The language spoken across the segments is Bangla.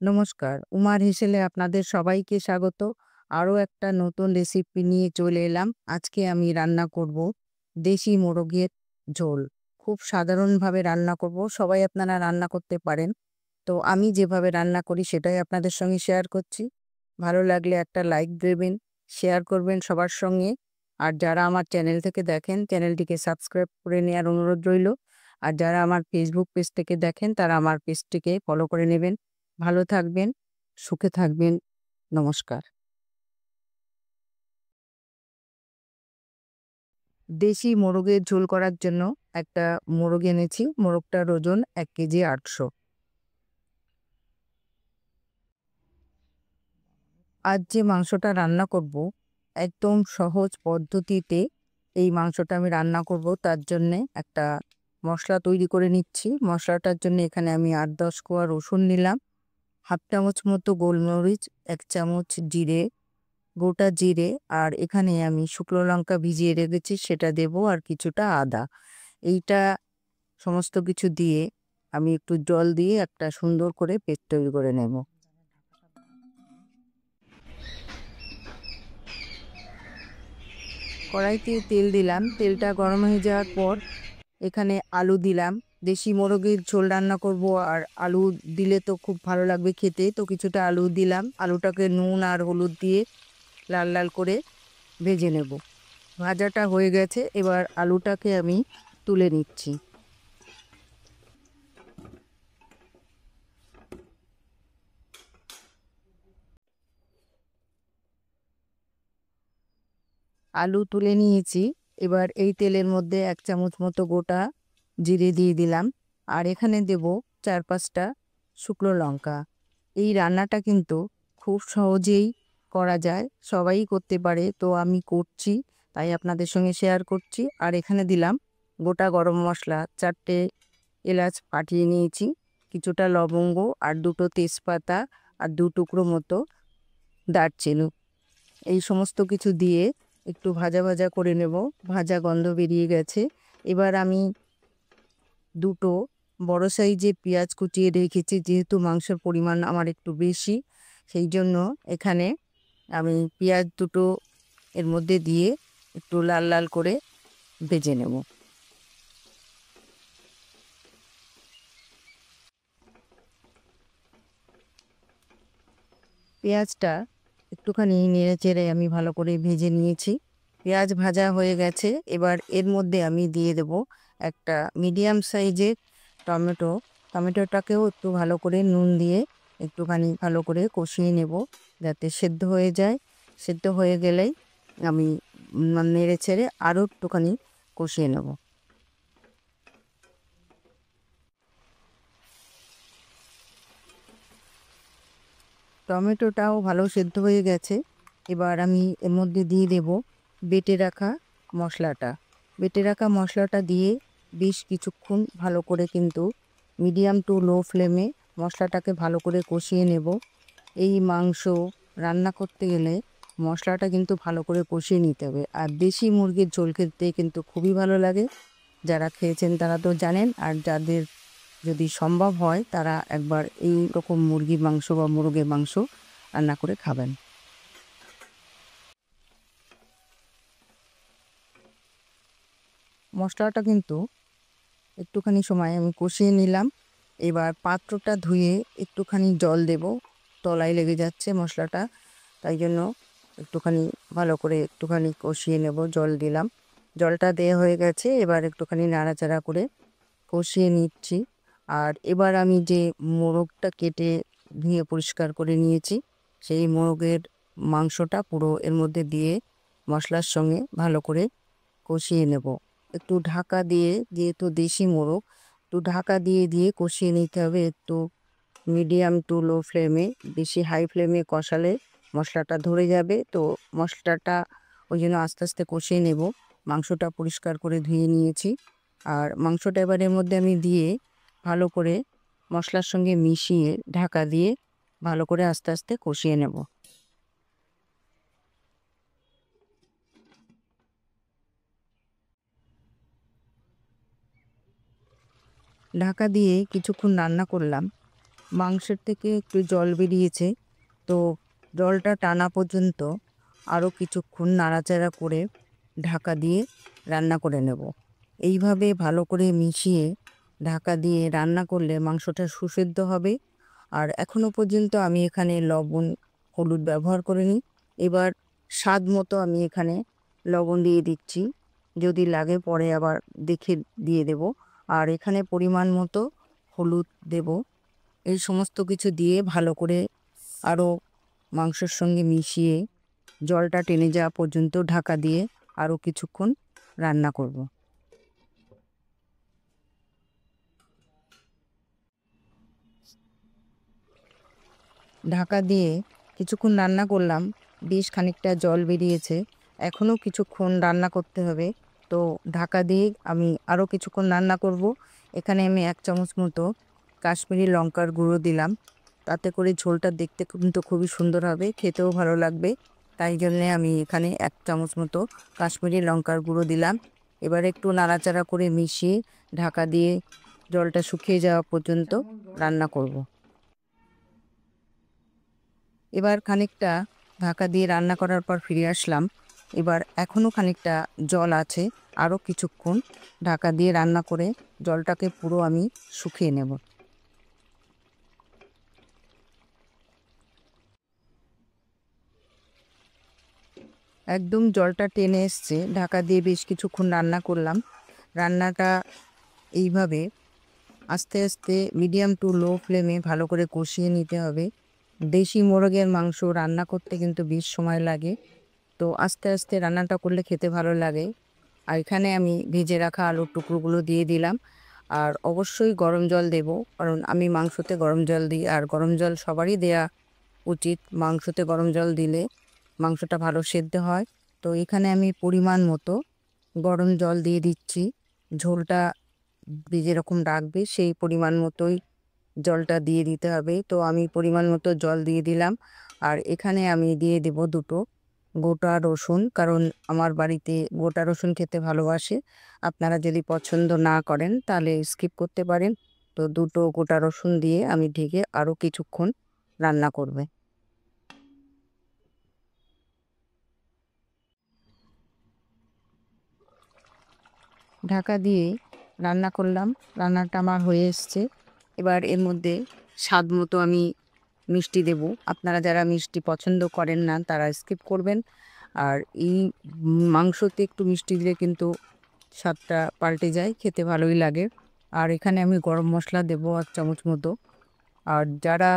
নমস্কার, উমার হেসেলে আপনাদের সবাইকে স্বাগত। আরও একটা নতুন রেসিপি নিয়ে চলে এলাম। আজকে আমি রান্না করব দেশি মোরগের ঝোল। খুব সাধারণভাবে রান্না করব, সবাই আপনারা রান্না করতে পারেন। তো আমি যেভাবে রান্না করি সেটাই আপনাদের সঙ্গে শেয়ার করছি। ভালো লাগলে একটা লাইক দেবেন, শেয়ার করবেন সবার সঙ্গে। আর যারা আমার চ্যানেল থেকে দেখেন, চ্যানেলটিকে সাবস্ক্রাইব করে নেওয়ার অনুরোধ রইল। আর যারা আমার ফেসবুক পেজ থেকে দেখেন, তারা আমার পেজটিকে ফলো করে নেবেন। ভালো থাকবেন, সুখে থাকবেন। নমস্কার। দেশি মোরগের ঝোল করার জন্য একটা মোরগ এনেছি। মোরগটার ওজন ১ কেজি ৮০০। আজ যে মাংসটা রান্না করব, একদম সহজ পদ্ধতিতে এই মাংসটা আমি রান্না করব। তার জন্যে একটা মশলা তৈরি করে নিচ্ছি। মশলাটার জন্য এখানে আমি ৮-১০ কোয়া রসুন নিলাম, হাফ চামচ মতো গোলমরিচ, ১ চামচ জিরে, গোটা জিরে, আর এখানে আমি শুকনো লঙ্কা ভিজিয়ে রেখেছি সেটা দেব, আর কিছুটা আদা। এইটা সমস্ত কিছু দিয়ে আমি একটু জল দিয়ে একটা সুন্দর করে পেস্ট তৈরি করে নেব। কড়াইতে তেল দিলাম, তেলটা গরম হয়ে যাওয়ার পর এখানে আলু দিলাম। দেশি মোরগের ঝোল রান্না করব, আর আলু দিলে তো খুব ভালো লাগবে খেতে, তো কিছুটা আলু দিলাম। আলুটাকে নুন আর হলুদ দিয়ে লাল লাল করে ভেজে নেব। ভাজাটা হয়ে গেছে, এবার আলুটাকে আমি তুলে নিচ্ছি। আলু তুলে নিয়েছি। এবার এই তেলের মধ্যে ১ চামচ মতো গোটা জিরে দিয়ে দিলাম, আর এখানে দেব ৪-৫টা শুকনো লঙ্কা। এই রান্নাটা কিন্তু খুব সহজেই করা যায়, সবাই করতে পারে, তো আমি করছি তাই আপনাদের সঙ্গে শেয়ার করছি। আর এখানে দিলাম গোটা গরম মশলা, ৪টে এলাচ ফাটিয়ে নিয়েছি, কিছুটা লবঙ্গ, আর ২টো তেজপাতা, আর ২ টুকরো মতো দারচিনি। এই সমস্ত কিছু দিয়ে একটু ভাজা ভাজা করে নেব। ভাজা গন্ধ বেরিয়ে গেছে। এবার আমি ২টো বড় সাইজের পেঁয়াজ কুচিয়ে রেখেছি। যেহেতু মাংসের পরিমাণ আমার একটু বেশি, সেই জন্য এখানে আমি পেঁয়াজ দুটো এর মধ্যে দিয়ে একটু লাল লাল করে ভেজে নেব। পেঁয়াজটা একটুখানি নেড়ে চেড়ে আমি ভালো করে ভেজে নিয়েছি। পেঁয়াজ ভাজা হয়ে গেছে। এবার এর মধ্যে আমি দিয়ে দেব একটা মিডিয়াম সাইজের টমেটো। টমেটোটাকেও একটু ভালো করে নুন দিয়ে একটুখানি ভালো করে কষিয়ে নেব, যাতে সেদ্ধ হয়ে যায়। সেদ্ধ হয়ে গেলেই আমি নেড়ে চেড়ে আরও একটুখানি কষিয়ে নেব। টমেটোটাও ভালো সেদ্ধ হয়ে গেছে। এবার আমি এর মধ্যে দিয়ে দেব বেটে রাখা মশলাটা। বেটে রাখা মশলাটা দিয়ে বেশ কিছুক্ষণ ভালো করে কিন্তু মিডিয়াম টু লো ফ্লেমে মশলাটাকে ভালো করে কষিয়ে নেব। এই মাংস রান্না করতে গেলে মশলাটা কিন্তু ভালো করে কষিয়ে নিতে হবে। আর দেশি মুরগির ঝোল খেতে কিন্তু খুবই ভালো লাগে। যারা খেয়েছেন তারা তো জানেন, আর যাদের যদি সম্ভব হয় তারা একবার এই রকম মুরগির মাংস বা মোরগের মাংস রান্না করে খাবেন। মশলাটা কিন্তু একটুখানি সময় আমি কষিয়ে নিলাম। এবার পাত্রটা ধুয়ে একটুখানি জল দেব, তলায় লেগে যাচ্ছে মশলাটা, তাই জন্য একটুখানি ভালো করে একটুখানি কষিয়ে নেব। জল দিলাম, জলটা দেওয়া হয়ে গেছে। এবার একটুখানি নাড়াচাড়া করে কষিয়ে নিচ্ছি। আর এবার আমি যে মোরগটা কেটে ধুয়ে পরিষ্কার করে নিয়েছি, সেই মোরগের মাংসটা পুরো এর মধ্যে দিয়ে মশলার সঙ্গে ভালো করে কষিয়ে নেব। একটু ঢাকা দিয়ে, যেহেতু দেশি মোরগ, একটু ঢাকা দিয়ে দিয়ে কষিয়ে নিতে হবে একটু মিডিয়াম টু লো ফ্লেমে। বেশি হাই ফ্লেমে কষালে মশলাটা ধরে যাবে, তো মশলাটা ওই জন্য আস্তে আস্তে কষিয়ে নেব। মাংসটা পরিষ্কার করে ধুয়ে নিয়েছি, আর মাংসটা এবার এর মধ্যে আমি দিয়ে ভালো করে মশলার সঙ্গে মিশিয়ে ঢাকা দিয়ে ভালো করে আস্তে আস্তে কষিয়ে নেব। ঢাকা দিয়ে কিছুক্ষণ রান্না করলাম। মাংসের থেকে একটু জল বেরিয়েছে, তো জলটা টানা পর্যন্ত আরও কিছুক্ষণ নাড়াচাড়া করে ঢাকা দিয়ে রান্না করে নেব। এইভাবে ভালো করে মিশিয়ে ঢাকা দিয়ে রান্না করলে মাংসটা সুসেদ্ধ হবে। আর এখনো পর্যন্ত আমি এখানে লবণ হলুদ ব্যবহার করিনি। এবার স্বাদ মতো আমি এখানে লবণ দিয়ে দিচ্ছি, যদি লাগে পরে আবার দেখে দিয়ে দেব। আর এখানে পরিমাণ মতো হলুদ দেব। এই সমস্ত কিছু দিয়ে ভালো করে আরও মাংসের সঙ্গে মিশিয়ে জলটা টেনে যাওয়া পর্যন্ত ঢাকা দিয়ে আরও কিছুক্ষণ রান্না করব। ঢাকা দিয়ে কিছুক্ষণ রান্না করলাম, বেশ খানিকটা জল বেরিয়েছে। এখনও কিছুক্ষণ রান্না করতে হবে, তো ঢাকা দিয়ে আমি আরও কিছুক্ষণ রান্না করব। এখানে আমি 1 চামচ মতো কাশ্মীরি লঙ্কার গুঁড়ো দিলাম, তাতে করে ঝোলটা দেখতে কিন্তু খুবই সুন্দর হবে, খেতেও ভালো লাগবে। তাই জন্যে আমি এখানে 1 চামচ মতো কাশ্মীরি লঙ্কার গুঁড়ো দিলাম। এবার একটু নাড়াচাড়া করে মিশিয়ে ঢাকা দিয়ে জলটা শুকিয়ে যাওয়া পর্যন্ত রান্না করব। এবার খানিকটা ঢাকা দিয়ে রান্না করার পর ফিরে আসলাম। এবার এখনও খানিকটা জল আছে, আরও কিছুক্ষণ ঢাকা দিয়ে রান্না করে জলটাকে পুরো আমি শুকিয়ে নেব। একদম জলটা টেনে এসছে, ঢাকা দিয়ে বেশ কিছুক্ষণ রান্না করলাম। রান্নাটা এইভাবে আস্তে আস্তে মিডিয়াম টু লো ফ্লেমে ভালো করে কষিয়ে নিতে হবে। দেশি মোরগের মাংস রান্না করতে কিন্তু বেশ সময় লাগে, তো আস্তে আস্তে রান্নাটা করলে খেতে ভালো লাগে। আর এখানে আমি ভেজে রাখা আলুর টুকরোগুলো দিয়ে দিলাম। আর অবশ্যই গরম জল দেব, কারণ আমি মাংসতে গরম জল দিই, আর গরম জল সবারই দেয়া উচিত। মাংসতে গরম জল দিলে মাংসটা ভালো সেদ্ধ হয়। তো এখানে আমি পরিমাণ মতো গরম জল দিয়ে দিচ্ছি। ঝোলটা যেরকম রাখবে সেই পরিমাণ মতোই জলটা দিয়ে দিতে হবে। তো আমি পরিমাণ মতো জল দিয়ে দিলাম। আর এখানে আমি দিয়ে দেব 2টো গোটা রসুন, কারণ আমার বাড়িতে গোটা রসুন খেতে ভালোবাসে। আপনারা যদি পছন্দ না করেন তাহলে স্কিপ করতে পারেন। তো 2টো গোটা রসুন দিয়ে আমি ঢেকে আরও কিছুক্ষণ রান্না করবে। ঢাকা দিয়ে রান্না করলাম, রান্নাটা আমার হয়ে এসছে। এবার এর মধ্যে স্বাদ মতো আমি মিষ্টি দেব। আপনারা যারা মিষ্টি পছন্দ করেন না তারা স্কিপ করবেন। আর এই মাংসতে একটু মিষ্টি দিলে কিন্তু স্বাদটা পাল্টে যায়, খেতে ভালোই লাগে। আর এখানে আমি গরম মশলা দেব 1 চামচ মতো। আর যারা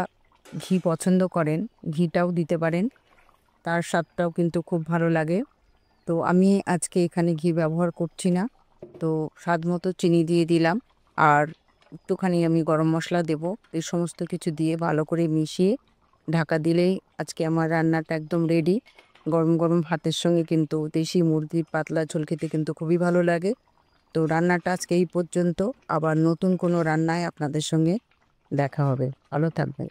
ঘি পছন্দ করেন ঘিটাও দিতে পারেন, তার স্বাদটাও কিন্তু খুব ভালো লাগে। তো আমি আজকে এখানে ঘি ব্যবহার করছি না। তো স্বাদ মতো চিনি দিয়ে দিলাম, আর একটুখানি আমি গরম মশলা দেব। এই সমস্ত কিছু দিয়ে ভালো করে মিশিয়ে ঢাকা দিলেই আজকে আমার রান্নাটা একদম রেডি। গরম গরম ভাতের সঙ্গে কিন্তু দেশি মুরগির পাতলা ঝোল খেতে কিন্তু খুবই ভালো লাগে। তো রান্নাটা আজকে এই পর্যন্ত। আবার নতুন কোনো রান্নায় আপনাদের সঙ্গে দেখা হবে। ভালো থাকবেন।